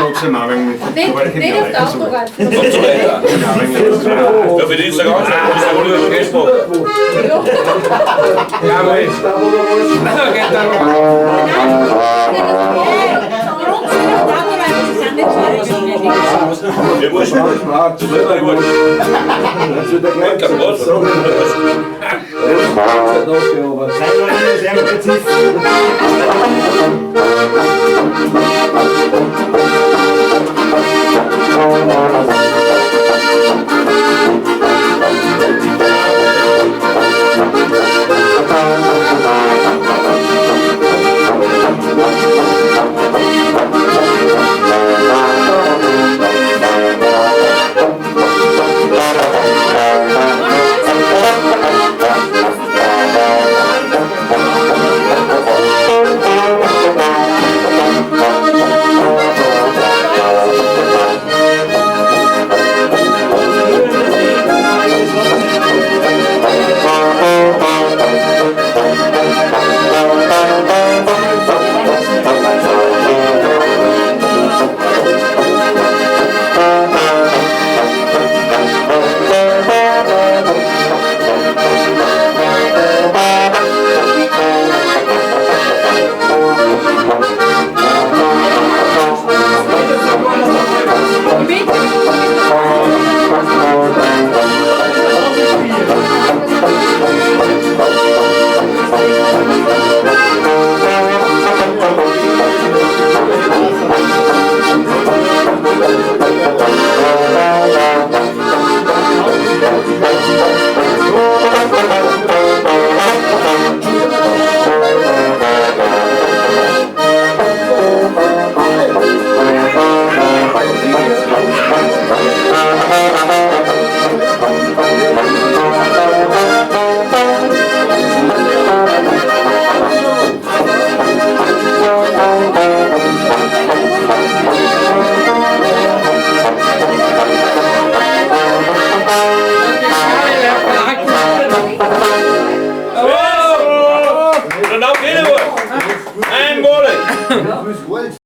ook zijn naam niet. Niet op de auto gaat. Op zo leiden. Ja, voor dit gaan we is dat gewoon een Facebook. Ja, maar is dat wel Je moet Zijn we precies?